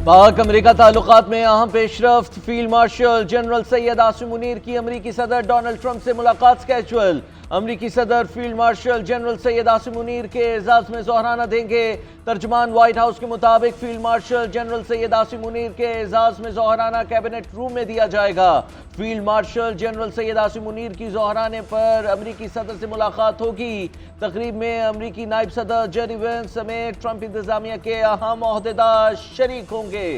पाक अमेरिका ताल्लुकात में अहम पेशरफ्त। Field marshal general Syed Asim Munir की अमेरिकी सदर डोनाल्ड ट्रंप से मुलाकात कैजुअल। अमेरिकी सदर field marshal general Syed Asim Munir के एजाज में जोहराना देंगे। तर्जमान व्हाइट हाउस के मुताबिक field marshal general Syed Asim Munir के एजाज में जोहराना कैबिनेट रूम में दिया जाएगा। Field marshal general Syed Asim Munir की जोहराने पर अमेरिकी सदर से मुलाकात होगी। तकरीब में अमेरिकी नायब सदर जेडी वेंस समेत ट्रंप इंतजामिया के अहम ओहदेदार शरीक होंगे।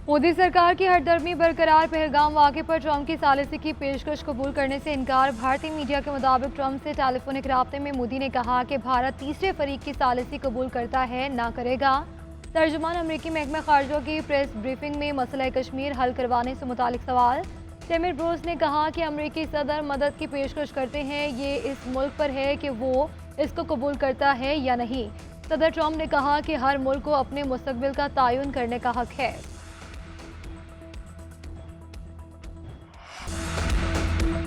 मोदी सरकार की हरदर्मी बरकरार। पहलगाम वाक़े पर ट्रंप की सालिसी की पेशकश कबूल करने से इनकार। भारतीय मीडिया के मुताबिक ट्रंप से टेलीफोनिक राब्ते में मोदी ने कहा कि भारत तीसरे फरीक की सालिसी कबूल करता है, ना करेगा। तर्जुमान अमेरिकी महकमा खारजा की प्रेस ब्रीफिंग में मसला कश्मीर हल करवाने से मुतालिक सवाल। टेमिर ब्रोस ने कहा कि अमेरिकी सदर मदद की पेशकश करते हैं, ये इस मुल्क पर है कि वो इसको कबूल करता है या नहीं। सदर ट्रंप ने कहा कि हर मुल्क को अपने मुस्तकबिल का तयन करने का हक है।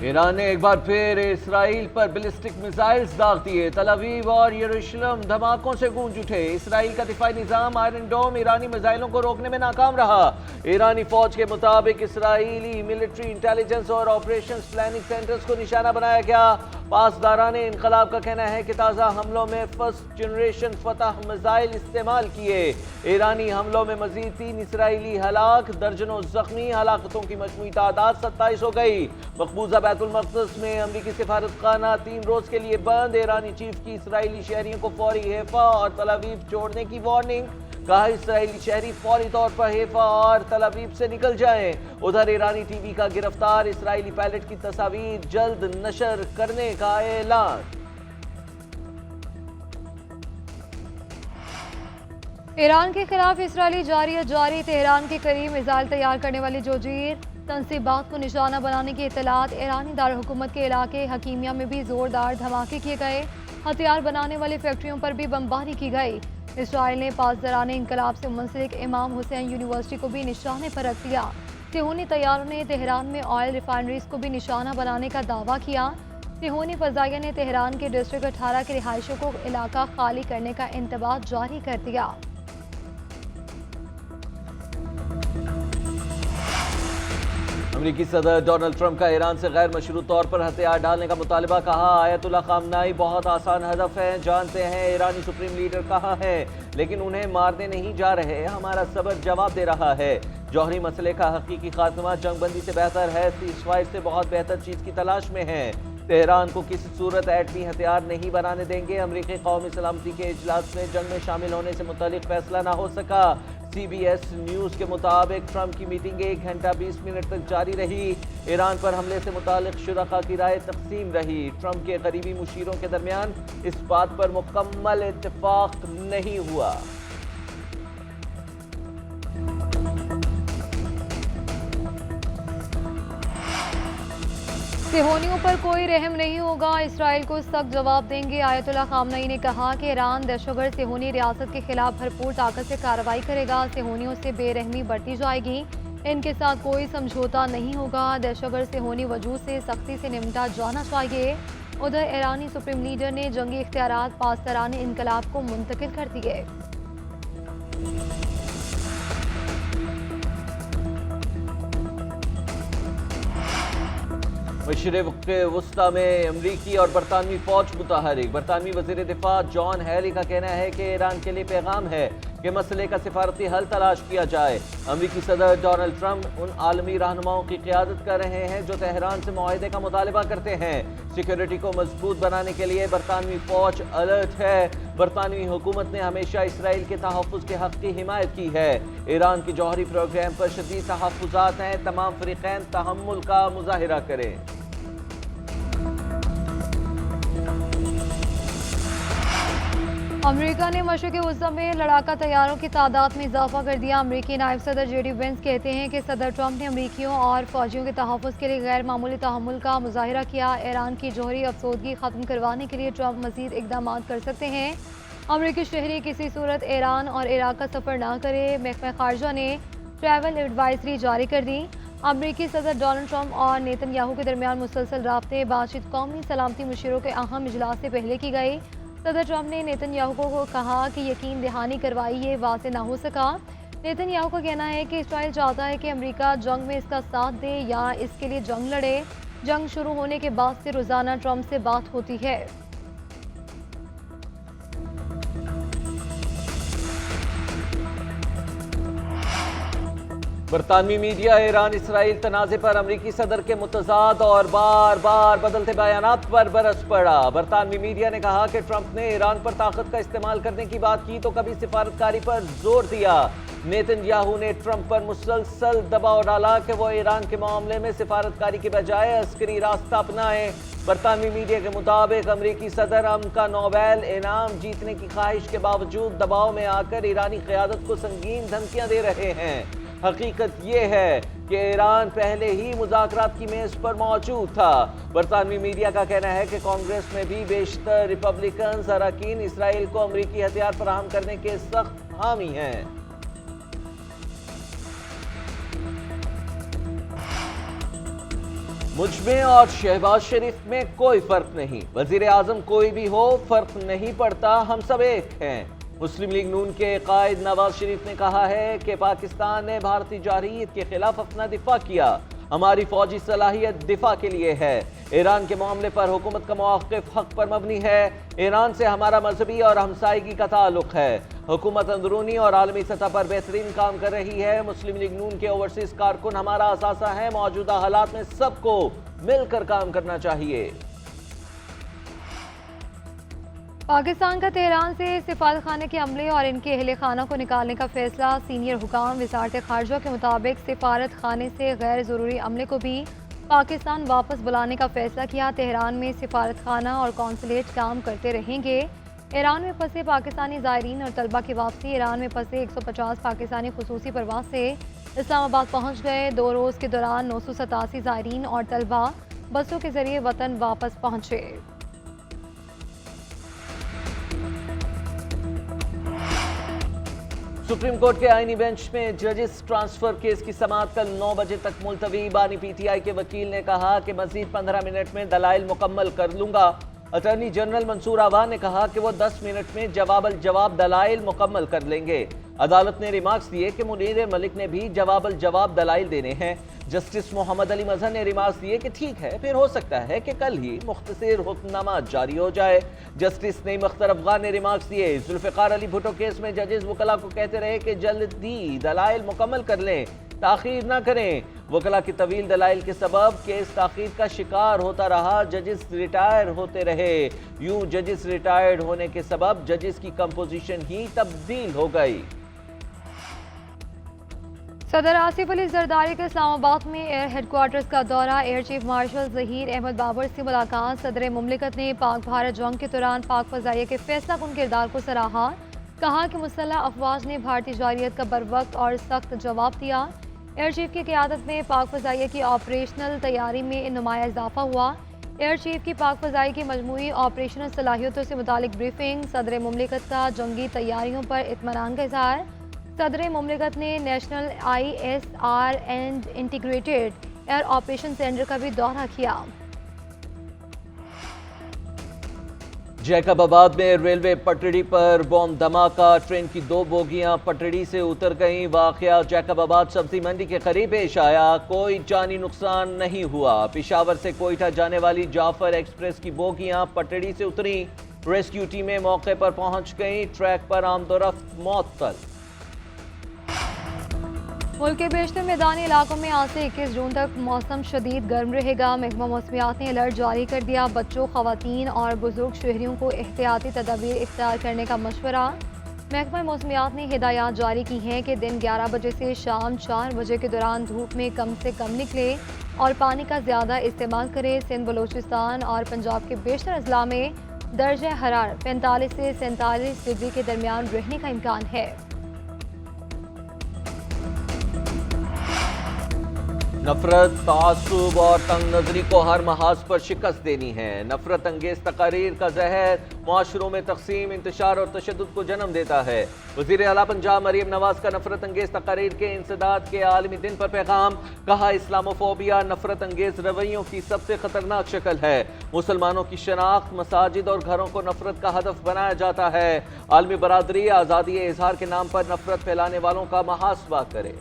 ईरान ने एक बार फिर इसराइल पर बैलिस्टिक मिसाइल्स दाग दिए। तल अवीव और यरूशलेम धमाकों से गूंज उठे। इसराइल का दिफाई निजाम आयरन डोम ईरानी मिसाइलों को रोकने में नाकाम रहा। ईरानी फौज के मुताबिक इसराइली मिलिट्री इंटेलिजेंस और ऑपरेशंस प्लानिंग सेंटर्स को निशाना बनाया गया। पासदारान इनकलाब का कहना है कि ताज़ा हमलों में फर्स्ट जनरेशन फतह मिसाइल इस्तेमाल किए। ईरानी हमलों में मजीद 3 इसराइली हलाक, दर्जनों जख्मी। हलाकतों की मजमूई तादाद 27 हो गई। मकबूजा बैतुल मक़दस में अमरीकी सिफारतखाना 3 रोज के लिए बंद। ईरानी चीफ की इसराइली शहरियों को फौरी हैफा और तल अवीव छोड़ने की वार्निंग। कहा इसराइली शहरी फौरी तौर पर हैफा और तल अवीव से निकल जाएं। उधर ईरानी टीवी का गिरफ्तार इसराइली पायलट की तस्वीर जल्द नशर करने का ऐलान। ईरान के खिलाफ इसराइली जारी तेहरान के करीब मिसाइल तैयार करने वाली जोजीर तंसीबात को निशाना बनाने की इत्तलात। ईरानी दारहुकूमत के इलाके हकीमिया में भी जोरदार धमाके किए गए। हथियार बनाने वाली फैक्ट्रियों पर भी बमबारी की गई। इसराइल ने पासदाराने इनकलाब से मुंसलिक इमाम हुसैन यूनिवर्सिटी को भी निशाने पर रख दिया। सिहोनी तैयारों ने तेहरान में ऑयल रिफाइनरीज को भी निशाना बनाने का दावा किया। सिहोनी फजाइया ने तेहरान के डिस्ट्रिक्ट 18 के रिहायशियों को इलाका खाली करने का इंतबाह जारी कर दिया। अमेरिकी सदर डोनाल्ड ट्रंप का ईरान से गैर मशरूत तौर पर हथियार डालने का मुतालबा। कहा आयतुल्लाह खामनाई बहुत आसान हदफ है। जानते हैं ईरानी सुप्रीम लीडर कहाँ है, लेकिन उन्हें मारने नहीं जा रहे। हमारा सबर जवाब दे रहा है। जौहरी मसले का हकीकी खात्मा जंगबंदी से बेहतर है। सीज़फायर से बहुत बेहतर चीज़ की तलाश में है। तेहरान को किसी सूरत एटमी हथियार नहीं बनाने देंगे। अमेरिकी कौमी सलामती के इजलास में जंग में शामिल होने से मुतालिक फैसला ना हो सका। CBS न्यूज़ के मुताबिक ट्रंप की मीटिंग 1 घंटा 20 मिनट तक जारी रही। ईरान पर हमले से मुतालिक शुरका की राय तकसीम रही। ट्रंप के करीबी मुशीरों के दरमियान इस बात पर मुकम्मल इत्तेफाक नहीं हुआ। सिहोनियों पर कोई रहम नहीं होगा, इसराइल को सख्त जवाब देंगे। आयतुल्लाह खामनई ने कहा कि ईरान दहशतगर्द सिहोनी रियासत के खिलाफ भरपूर ताकत से कार्रवाई करेगा। सिहोनियों से बेरहमी बढ़ती जाएगी, इनके साथ कोई समझौता नहीं होगा। दहशतगर्द सिहोनी वजूद से सख्ती से निपटा जाना चाहिए। उधर ईरानी सुप्रीम लीडर ने जंगी इख्तियारात पासदाराने इनकलाब को मुंतकिल कर दिए। मशरिक़ वुस्ता में अमरीकी और बरतानवी फौज मुतहरिक। बरतानवी वज़ीर दिफा जॉन हैली का कहना है कि ईरान के लिए पैगाम है कि मसले का सिफारती हल तलाश किया जाए। अमरीकी सदर डोनाल्ड ट्रंप उन आलमी रहनुमाओं की क़ियादत कर रहे हैं जो तेहरान से मुआहदे का मुतालबा करते हैं। सिक्योरिटी को मजबूत बनाने के लिए बरतानवी फौज अलर्ट है। बरतानवी हुकूमत ने हमेशा इसराइल के तहफ़्फ़ुज़ के हक़ की हिमायत की है। ईरान की जौहरी प्रोग्राम पर शदीद तहफ़्फ़ुज़ात हैं। तमाम फ़रीक़ैन तहम्मुल का मुज़ाहिरा करें। अमेरिका ने मशरिक़ वुस्ता में लड़ाका तैयारों की तादाद में इजाफा कर दिया। अमेरिकी नायब सदर जेडी वेंस कहते हैं कि सदर ट्रंप ने अमेरिकियों और फौजियों के तहफ़्फ़ुज़ के लिए गैर मामूली तहम्मुल का मुज़ाहिरा किया। ईरान की जौहरी अफसोदगी ख़त्म करवाने के लिए ट्रंप मज़ीद इक़दाम कर सकते हैं। अमेरिकी शहरी किसी सूरत ईरान और इराक़ का सफ़र ना करे। महकमा खारजा ने ट्रैवल एडवाइजरी जारी कर दी। अमेरिकी सदर डोनाल्ड ट्रंप और नेतन्याहू के दरमियान मुसलसल राब्ते बातचीत कौमी सलामती मुशीरों के अहम इजलास से पहले की गई। صدر ٹرمپ نے نیتن یاہو کو کہا کہ یقین دہانی کروائی یہ واضح نہ ہو سکا۔ نیتن یاہو کا کہنا ہے کہ اسرائیل چاہتا ہے کہ امریکہ جنگ میں اس کا ساتھ دے یا اس کے لیے جنگ لڑے۔ جنگ شروع ہونے کے بعد سے روزانہ ٹرمپ سے بات ہوتی ہے۔ برطانوی میڈیا ایران اسرائیل تنازع پر امریکی صدر کے متضاد اور بار بار بدلتے بیانات پر برس پڑا۔ برطانوی میڈیا نے کہا کہ ٹرمپ نے ایران پر طاقت کا استعمال کرنے کی بات کی تو کبھی سفارتکاری پر زور دیا۔ نیتن یاہو نے ٹرمپ پر مسلسل دباؤ ڈالا کہ وہ ایران کے معاملے میں سفارتکاری کے بجائے عسکری راستہ اپنائیں۔ برطانوی میڈیا کے مطابق امریکی صدر امن کا نوبیل انعام جیتنے کی خواہش کے باوجود دباؤ میں آ کر ایرانی قیادت کو سنگین دھمکیاں دے رہے ہیں۔ حقیقت یہ ہے کہ ایران پہلے ہی مذاکرات کی میز پر موجود تھا۔ برطانوی میڈیا کا کہنا ہے کہ کانگریس میں بھی بیشتر ریپبلکنز اراکین اسرائیل کو امریکی ہتھیار فراہم کرنے کے سخت حامی ہیں۔ مجھ میں اور شہباز شریف میں کوئی فرق نہیں، وزیر اعظم کوئی بھی ہو فرق نہیں پڑتا، ہم سب ایک ہیں۔ مسلم لیگ نون کے قائد نواز شریف نے کہا ہے کہ پاکستان نے بھارتی جارحیت کے خلاف اپنا دفاع کیا، ہماری فوجی صلاحیت دفاع کے لیے ہے۔ ایران کے معاملے پر حکومت کا موقف حق پر مبنی ہے۔ ایران سے ہمارا مذہبی اور ہمسائیگی کا تعلق ہے۔ حکومت اندرونی اور عالمی سطح پر بہترین کام کر رہی ہے۔ مسلم لیگ نون کے اوورسیز کارکن ہمارا اثاثہ ہیں۔ موجودہ حالات میں سب کو مل کر کام کرنا چاہیے۔ پاکستان کا تہران سے سفارت خانے کے عملے اور ان کے اہل خانہ کو نکالنے کا فیصلہ۔ سینئر حکام وزارت خارجہ کے مطابق سفارت خانے سے غیر ضروری عملے کو بھی پاکستان واپس بلانے کا فیصلہ کیا۔ تہران میں سفارت خانہ اور قونصلیٹ کام کرتے رہیں گے۔ ایران میں پھنسے پاکستانی زائرین اور طلبہ کی واپسی۔ ایران میں پھنسے 150 پاکستانی خصوصی پرواز سے اسلام آباد پہنچ گئے۔ 2 روز کے دوران 987 زائرین اور طلبہ بسوں کے ذریعے وطن واپس پہنچے۔ سپریم کورٹ کے آئینی بینچ میں ججز ٹرانسفر کیس کی سماعت کل 9 بجے تک ملتوی۔ بانی پی ٹی آئی کے وکیل نے کہا کہ مزید 15 منٹ میں دلائل مکمل کر لوں گا۔ اٹارنی جنرل منصور عوان نے کہا کہ وہ 10 منٹ میں جواب الجواب دلائل مکمل کر لیں گے۔ عدالت نے ریمارکس دیے کہ منیر ملک نے بھی جواب الجواب دلائل دینے ہیں۔ جسٹس محمد علی مظہر نے ریمارکس دیے کہ ٹھیک ہے، پھر ہو سکتا ہے کہ کل ہی مختصر حکم نامہ جاری ہو جائے۔ جسٹس نعیم اختر افغان نے ریمارکس دیے، ذوالفقار علی بھٹو کیس میں ججز وکلاء کو کہتے رہے کہ جلدی دلائل مکمل کر لیں، تاخیر نہ کریں۔ وکلاء کی طویل دلائل کے سبب کیس تاخیر کا شکار ہوتا رہا، ججز ریٹائر ہوتے رہے۔ یوں ججز ریٹائرڈ ہونے کے سبب ججز کی کمپوزیشن ہی تبدیل ہو گئی۔ صدر آصف علی زرداری کا اسلام آباد میں ایئر ہیڈ کوارٹرز کا دورہ۔ Air chief marshal Zaheer Ahmed Babar سے ملاقات۔ صدر مملکت نے پاک بھارت جنگ کے دوران پاک فضائیہ کے فیصلہ کن کردار کو سراہا۔ کہا کہ مسلح افواج نے بھارتی جارحیت کا بروقت اور سخت جواب دیا۔ ایئر چیف کی قیادت میں پاک فضائیہ کی آپریشنل تیاری میں نمایاں اضافہ ہوا۔ ایئر چیف کی پاک فضائیہ کی مجموعی آپریشنل صلاحیتوں سے متعلق بریفنگ۔ صدر مملکت کا جنگی تیاریوں پر اطمینان کا اظہار۔ صدر مملکت نے national ISR and integrated air operation centre کا بھی دورہ کیا۔ جیکب آباد میں ریلوے پٹڑی پر بم دھماکہ، ٹرین کی 2 بوگیاں پٹڑی سے اتر گئیں۔ واقعہ جیکب آباد سبزی منڈی کے قریب پیش آیا، کوئی جانی نقصان نہیں ہوا۔ پشاور سے کوئٹہ جانے والی جعفر ایکسپریس کی بوگیاں پٹڑی سے اتریں، ریسکیو ٹیمیں موقع پر پہنچ گئیں، ٹریک پر آمد و رفت معطل۔ ملک کے بیشتر میدانی علاقوں میں آج سے 21 جون تک موسم شدید گرم رہے گا۔ محکمہ موسمیات نے الرٹ جاری کر دیا۔ بچوں، خواتین اور بزرگ شہریوں کو احتیاطی تدابیر اختیار کرنے کا مشورہ۔ محکمہ موسمیات نے ہدایات جاری کی ہیں کہ دن 11 بجے سے شام 4 بجے کے دوران دھوپ میں کم سے کم نکلے اور پانی کا زیادہ استعمال کرے۔ سندھ، بلوچستان اور پنجاب کے بیشتر اضلاع میں درجہ حرارت 45 سے 47 ڈگری کے درمیان رہنے کا امکان ہے۔ نفرت، تعصب اور تنگ نظری کو ہر محاذ پر شکست دینی ہے۔ نفرت انگیز تقاریر کا زہر معاشروں میں تقسیم، انتشار اور تشدد کو جنم دیتا ہے۔ وزیر اعلیٰ پنجاب مریم نواز کا نفرت انگیز تقاریر کے انسداد کے عالمی دن پر پیغام، کہا اسلاموفوبیا نفرت انگیز رویوں کی سب سے خطرناک شکل ہے۔ مسلمانوں کی شناخت، مساجد اور گھروں کو نفرت کا ہدف بنایا جاتا ہے۔ عالمی برادری آزادی اظہار کے نام پر نفرت پھیلانے والوں کا محاسبہ کرے۔